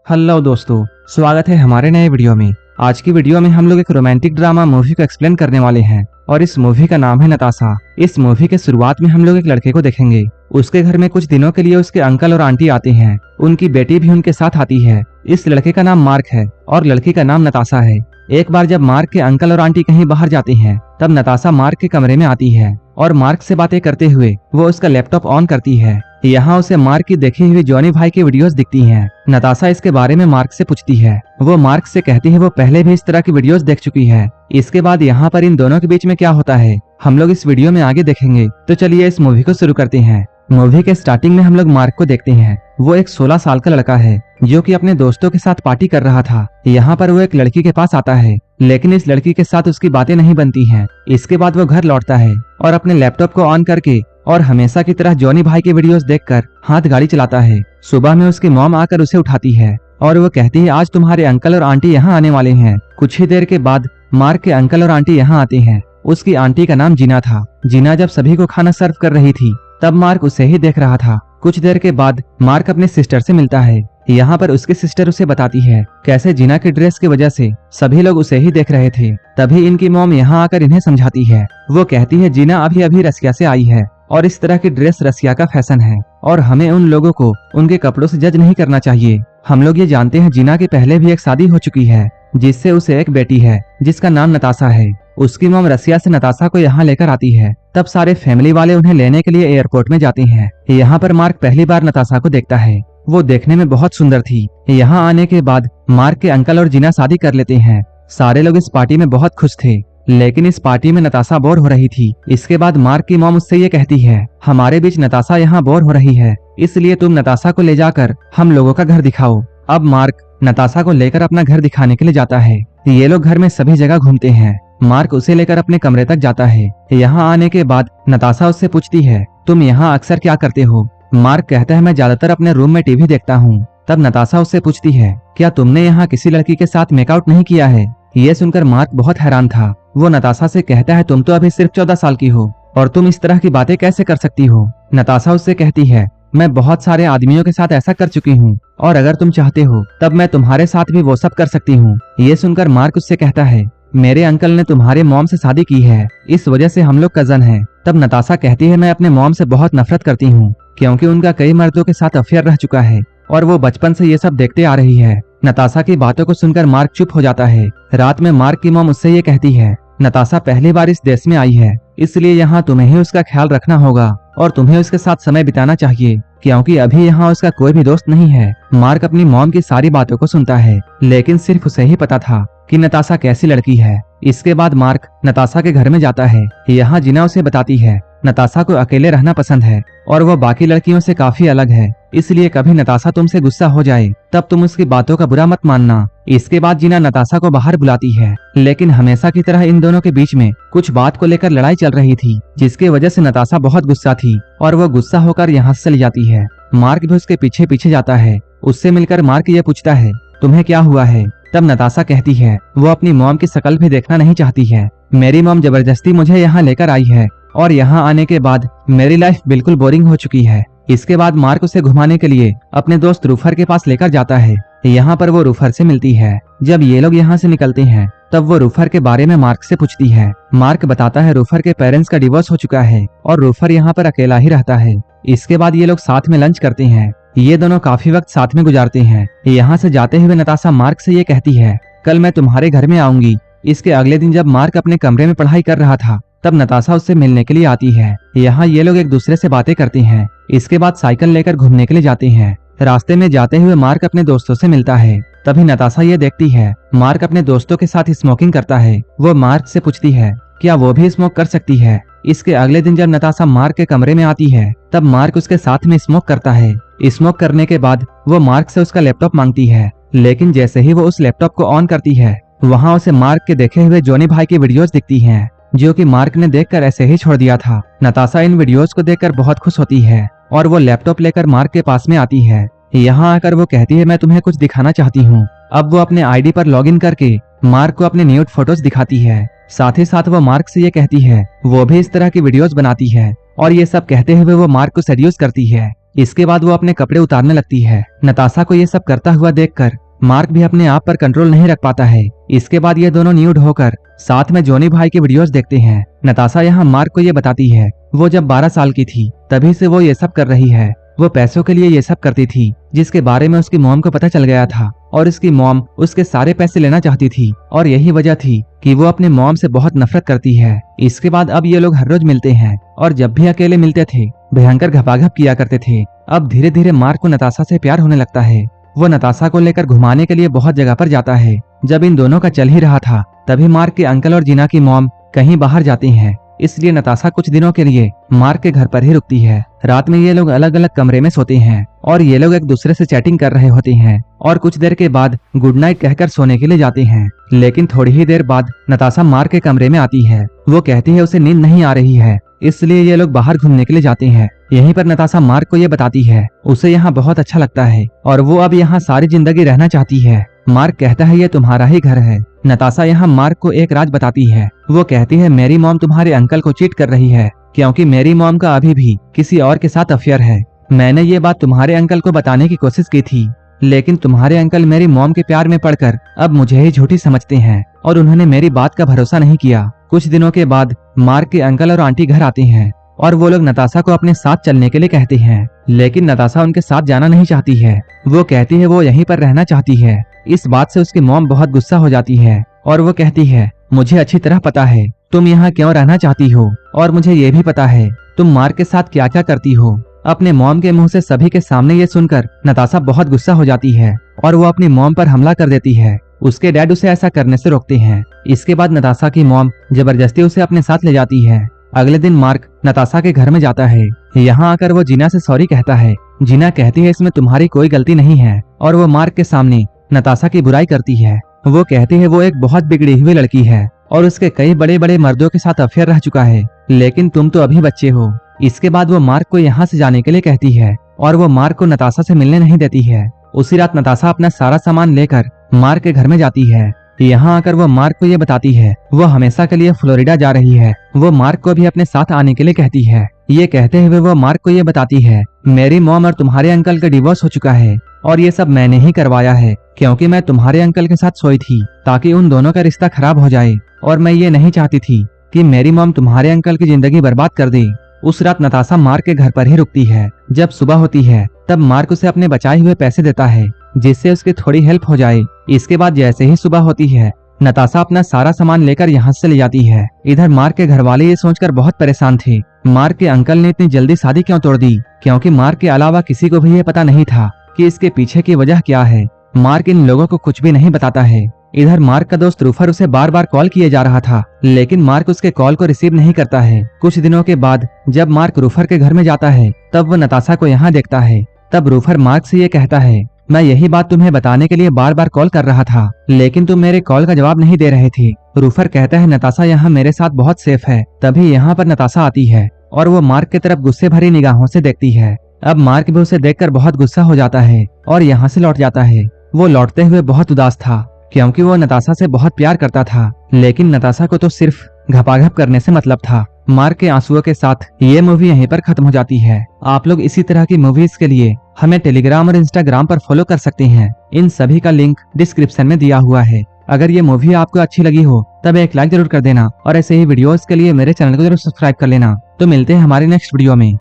Hello दोस्तों, स्वागत है हमारे नए वीडियो में। आज की वीडियो में हम लोग एक रोमांटिक ड्रामा मूवी को एक्सप्लेन करने वाले हैं और इस मूवी का नाम है नताशा। इस मूवी के शुरुआत में हम लोग एक लड़के को देखेंगे। उसके घर में कुछ दिनों के लिए उसके अंकल और आंटी आते हैं। उनकी बेटी भी उनके साथ आती है। इस लड़के का नाम मार्क है और लड़की का नाम नताशा है। एक बार जब मार्क के अंकल और आंटी कहीं बाहर जाते हैं तब नताशा मार्क के कमरे में आती है और मार्क से बातें करते हुए वो उसका लैपटॉप ऑन करती है। यहाँ उसे मार्क की देखी हुई जॉनी भाई की वीडियोस दिखती हैं। नताशा इसके बारे में मार्क से पूछती है। वो मार्क से कहती है वो पहले भी इस तरह की वीडियोस देख चुकी है। इसके बाद यहाँ पर इन दोनों के बीच में क्या होता है हम लोग इस वीडियो में आगे देखेंगे। तो चलिए इस मूवी को शुरू करते हैं। मूवी के स्टार्टिंग में हम लोग मार्क को देखते हैं। वो एक 16 साल का लड़का है जो कि अपने दोस्तों के साथ पार्टी कर रहा था। यहाँ पर वो एक लड़की के पास आता है लेकिन इस लड़की के साथ उसकी बातें नहीं बनती हैं। इसके बाद वो घर लौटता है और अपने लैपटॉप को ऑन करके और हमेशा की तरह जॉनी भाई के वीडियोस देखकर हाथ गाड़ी चलाता है। सुबह में उसकी मॉम आकर उसे उठाती है और वो कहती है आज तुम्हारे अंकल और आंटी यहाँ आने वाले हैं। कुछ ही देर के बाद मार्क के अंकल और आंटी यहाँ आते हैं। उसकी आंटी का नाम जीना था। जीना जब सभी को खाना सर्व कर रही थी तब मार्क उसे ही देख रहा था। कुछ देर के बाद मार्क अपने सिस्टर से मिलता है। यहाँ पर उसकी सिस्टर उसे बताती है कैसे जीना की ड्रेस की वजह से सभी लोग उसे ही देख रहे थे। तभी इनकी मॉम यहाँ आकर इन्हें समझाती है। वो कहती है जीना अभी अभी रसिया से आई है और इस तरह की ड्रेस रसिया का फैशन है और हमें उन लोगों को उनके कपड़ों से जज नहीं करना चाहिए। हम लोग ये जानते हैं जीना की पहले भी एक शादी हो चुकी है जिससे उसे एक बेटी है जिसका नाम नताशा है। उसकी मॉम रसिया से नताशा को यहाँ लेकर आती है। तब सारे फैमिली वाले उन्हें लेने के लिए एयरपोर्ट में जाते हैं। यहाँ पर मार्क पहली बार नताशा को देखता है। वो देखने में बहुत सुंदर थी। यहाँ आने के बाद मार्क के अंकल और जीना शादी कर लेते हैं। सारे लोग इस पार्टी में बहुत खुश थे लेकिन इस पार्टी में नताशा बोर हो रही थी। इसके बाद मार्क की मॉम उससे ये कहती है हमारे बीच नताशा यहाँ बोर हो रही है इसलिए तुम नताशा को ले जाकर हम लोगों का घर दिखाओ। अब मार्क नताशा को लेकर अपना घर दिखाने के लिए जाता है। ये लोग घर में सभी जगह घूमते हैं। मार्क उसे लेकर अपने कमरे तक जाता है। यहाँ आने के बाद नताशा उससे पूछती है तुम यहाँ अक्सर क्या करते हो। मार्क कहता है मैं ज्यादातर अपने रूम में टीवी देखता हूँ। तब नताशा उससे पूछती है क्या तुमने यहाँ किसी लड़की के साथ मेकआउट नहीं किया है। ये सुनकर मार्क बहुत हैरान था। वो नताशा से कहता है तुम तो अभी सिर्फ 14 साल की हो और तुम इस तरह की बातें कैसे कर सकती हो। नताशा उससे कहती है मैं बहुत सारे आदमियों के साथ ऐसा कर चुकी हूँ और अगर तुम चाहते हो तब मैं तुम्हारे साथ भी वो सब कर सकती हूँ। ये सुनकर मार्क उससे कहता है मेरे अंकल ने तुम्हारे मॉम से शादी की है इस वजह से हम लोग कजन हैं। तब नताशा कहती है मैं अपने मॉम से बहुत नफरत करती हूँ क्योंकि उनका कई मर्दों के साथ अफेयर रह चुका है और वो बचपन से ये सब देखते आ रही है। नताशा की बातों को सुनकर मार्क चुप हो जाता है। रात में मार्क की मॉम उससे ये कहती है नताशा पहली बार इस देश में आई है इसलिए यहाँ तुम्हें ही उसका ख्याल रखना होगा और तुम्हें उसके साथ समय बिताना चाहिए क्योंकि अभी यहाँ उसका कोई भी दोस्त नहीं है। मार्क अपनी मॉम की सारी बातों को सुनता है लेकिन सिर्फ उसे ही पता था कि नताशा कैसी लड़की है। इसके बाद मार्क नताशा के घर में जाता है। यहाँ जीना उसे बताती है नताशा को अकेले रहना पसंद है और वो बाकी लड़कियों से काफी अलग है इसलिए कभी नताशा तुमसे गुस्सा हो जाए तब तुम उसकी बातों का बुरा मत मानना। इसके बाद जीना नताशा को बाहर बुलाती है लेकिन हमेशा की तरह इन दोनों के बीच में कुछ बात को लेकर लड़ाई चल रही थी जिसकी वजह से नताशा बहुत गुस्सा थी और वो गुस्सा होकर यहाँ से चली जाती है। मार्क भी उसके पीछे पीछे जाता है। उससे मिलकर मार्क ये पूछता है तुम्हें क्या हुआ है। तब नताशा कहती है वो अपनी मॉम की शक्ल भी देखना नहीं चाहती है। मेरी मॉम जबरदस्ती मुझे यहाँ लेकर आई है और यहाँ आने के बाद मेरी लाइफ बिल्कुल बोरिंग हो चुकी है। इसके बाद मार्क उसे घुमाने के लिए अपने दोस्त रूफर के पास लेकर जाता है। यहाँ पर वो रूफर से मिलती है। जब ये लोग यहाँ से निकलते हैं तब वो रूफर के बारे में मार्क से पूछती है। मार्क बताता है रूफर के पेरेंट्स का डिवोर्स हो चुका है और रूफर यहाँ पर अकेला ही रहता है। इसके बाद ये लोग साथ में लंच करते हैं। ये दोनों काफी वक्त साथ में गुजारते हैं। यहाँ से जाते हुए नताशा मार्क से ये कहती है कल मैं तुम्हारे घर में आऊंगी। इसके अगले दिन जब मार्क अपने कमरे में पढ़ाई कर रहा था तब नताशा उससे मिलने के लिए आती है। यहाँ ये लोग एक दूसरे से बातें करते हैं। इसके बाद साइकिल लेकर घूमने के लिए जाते हैं। रास्ते में जाते हुए मार्क अपने दोस्तों से मिलता है। तभी नताशा ये देखती है मार्क अपने दोस्तों के साथ स्मोकिंग करता है। वो मार्क से पूछती है क्या वो भी स्मोक कर सकती है। इसके अगले दिन जब नताशा मार्क के कमरे में आती है तब मार्क उसके साथ में स्मोक करता है। स्मोक करने के बाद वो मार्क से उसका लैपटॉप मांगती है लेकिन जैसे ही वो उस लैपटॉप को ऑन करती है वहाँ उसे मार्क के देखे हुए जॉनी भाई की वीडियोस दिखती हैं जो कि मार्क ने देखकर ऐसे ही छोड़ दिया था। नताशा इन वीडियोस को देखकर बहुत खुश होती है और वो लैपटॉप लेकर मार्क के पास में आती है। यहाँ आकर वो कहती है मैं तुम्हें कुछ दिखाना चाहती हूँ। अब वो अपने आईडी पर लॉगिन करके मार्क को अपने न्यूड फोटोज दिखाती है। साथ ही साथ वो मार्क से ये कहती है वो भी इस तरह की वीडियोस बनाती है और ये सब कहते हुए वो मार्क को सेड्यूस करती है। इसके बाद वो अपने कपड़े उतारने लगती है। नताशा को ये सब करता हुआ देखकर मार्क भी अपने आप पर कंट्रोल नहीं रख पाता है। इसके बाद ये दोनों न्यूड होकर साथ में जोनी भाई के वीडियोस देखते हैं। नताशा यहाँ मार्क को ये बताती है वो जब 12 साल की थी तभी से वो ये सब कर रही है। वो पैसों के लिए ये सब करती थी जिसके बारे में उसकी मॉम को पता चल गया था और उसकी मॉम उसके सारे पैसे लेना चाहती थी और यही वजह थी कि वो अपने मॉम से बहुत नफरत करती है। इसके बाद अब ये लोग हर रोज मिलते हैं और जब भी अकेले मिलते थे भयंकर घपाघप किया करते थे। अब धीरे धीरे मार्क को नताशा से प्यार होने लगता है। वो नताशा को लेकर घुमाने के लिए बहुत जगह पर जाता है। जब इन दोनों का चल ही रहा था तभी मार्क के अंकल और जीना की मॉम कहीं बाहर जाती हैं, इसलिए नताशा कुछ दिनों के लिए मार्क के घर पर ही रुकती है। रात में ये लोग अलग अलग कमरे में सोते हैं और ये लोग एक दूसरे से चैटिंग कर रहे होते हैं और कुछ देर के बाद गुड नाइट कहकर सोने के लिए जाते हैं। लेकिन थोड़ी ही देर बाद नताशा मार्क के कमरे में आती है। वो कहती है उसे नींद नहीं आ रही है, इसलिए ये लोग बाहर घूमने के लिए जाते हैं। यहीं पर नताशा मार्क को ये बताती है उसे यहाँ बहुत अच्छा लगता है और वो अब यहाँ सारी जिंदगी रहना चाहती है। मार्क कहता है ये तुम्हारा ही घर है। नताशा यहाँ मार्क को एक राज बताती है। वो कहती है मेरी मॉम तुम्हारे अंकल को चीट कर रही है क्योंकि मेरी मॉम का अभी भी किसी और के साथ अफेयर है। मैंने ये बात तुम्हारे अंकल को बताने की कोशिश की थी लेकिन तुम्हारे अंकल मेरी मॉम के प्यार में पड़कर अब मुझे ही झूठी समझते हैं और उन्होंने मेरी बात का भरोसा नहीं किया। कुछ दिनों के बाद मार्क के अंकल और आंटी घर आते हैं और वो लोग नताशा को अपने साथ चलने के लिए कहते हैं, लेकिन नताशा उनके साथ जाना नहीं चाहती है। वो कहती है वो यहीं पर रहना चाहती है। इस बात से उसकी मॉम बहुत गुस्सा हो जाती है और वो कहती है मुझे अच्छी तरह पता है तुम यहाँ क्यों रहना चाहती हो और मुझे ये भी पता है तुम मार्क के साथ क्या क्या करती हो। अपने मॉम के मुंह से सभी के सामने ये सुनकर नताशा बहुत गुस्सा हो जाती है और वो अपनी मॉम पर हमला कर देती है। उसके डैड उसे ऐसा करने से रोकते हैं। इसके बाद नताशा की मॉम जबरदस्ती उसे अपने साथ ले जाती है। अगले दिन मार्क नताशा के घर में जाता है। यहाँ आकर वो जीना से सॉरी कहता है। जीना कहती है इसमें तुम्हारी कोई गलती नहीं है और वो मार्क के सामने नताशा की बुराई करती है। वो कहती है वो एक बहुत बिगड़ी हुई लड़की है और उसके कई बड़े बड़े मर्दों के साथ अफेयर रह चुका है, लेकिन तुम तो अभी बच्चे हो। इसके बाद वो मार्क को यहाँ से जाने के लिए कहती है और वो मार्क को नताशा से मिलने नहीं देती है। उसी रात नताशा अपना सारा सामान लेकर मार्क के घर में जाती है। यहाँ आकर वो मार्क को ये बताती है वो हमेशा के लिए फ्लोरिडा जा रही है। वो मार्क को भी अपने साथ आने के लिए कहती है। ये कहते हुए वो मार्क को ये बताती है मेरी मॉम और तुम्हारे अंकल का डिवोर्स हो चुका है और ये सब मैंने ही करवाया है क्योंकि मैं तुम्हारे अंकल के साथ सोई थी ताकि उन दोनों का रिश्ता खराब हो जाए और मैं ये नहीं चाहती थी कि मेरी मॉम तुम्हारे अंकल की जिंदगी बर्बाद कर दे। उस रात नताशा मार्क के घर पर ही रुकती है। जब सुबह होती है तब मार्क उसे अपने बचाए हुए पैसे देता है जिससे उसकी थोड़ी हेल्प हो जाए। इसके बाद जैसे ही सुबह होती है नताशा अपना सारा सामान लेकर यहाँ से ले जाती है। इधर मार्क के घर वाले ये सोचकर बहुत परेशान थे मार्क के अंकल ने इतनी जल्दी शादी क्यों तोड़ दी, क्योंकि मार्क के अलावा किसी को भी ये पता नहीं था कि इसके पीछे की वजह क्या है। मार्क इन लोगों को कुछ भी नहीं बताता है। इधर मार्क का दोस्त रूफर उसे बार बार कॉल किए जा रहा था लेकिन मार्क उसके कॉल को रिसीव नहीं करता है। कुछ दिनों के बाद जब मार्क रूफर के घर में जाता है तब वो नताशा को यहाँ देखता है। तब रूफर मार्क से ये कहता है मैं यही बात तुम्हें बताने के लिए बार बार कॉल कर रहा था लेकिन तुम मेरे कॉल का जवाब नहीं दे रहे थे। रूफर कहता है नताशा यहाँ मेरे साथ बहुत सेफ है। तभी यहाँ पर नताशा आती है और वो मार्क की तरफ गुस्से भरी निगाहों से देखती है। अब मार्क भी उसे देखकर बहुत गुस्सा हो जाता है और यहाँ से लौट जाता है। वो लौटते हुए बहुत उदास था क्योंकि वो नताशा से बहुत प्यार करता था लेकिन नताशा को तो सिर्फ घपाघप करने से मतलब था। मार्क के आंसुओं के साथ ये मूवी यहीं पर खत्म हो जाती है। आप लोग इसी तरह की मूवीज के लिए हमें टेलीग्राम और इंस्टाग्राम पर फॉलो कर सकते हैं। इन सभी का लिंक डिस्क्रिप्शन में दिया हुआ है। अगर ये मूवी आपको अच्छी लगी हो तब एक लाइक जरूर कर देना और ऐसे ही वीडियोस के लिए मेरे चैनल को जरूर सब्सक्राइब कर लेना। तो मिलते हैं हमारे नेक्स्ट वीडियो में।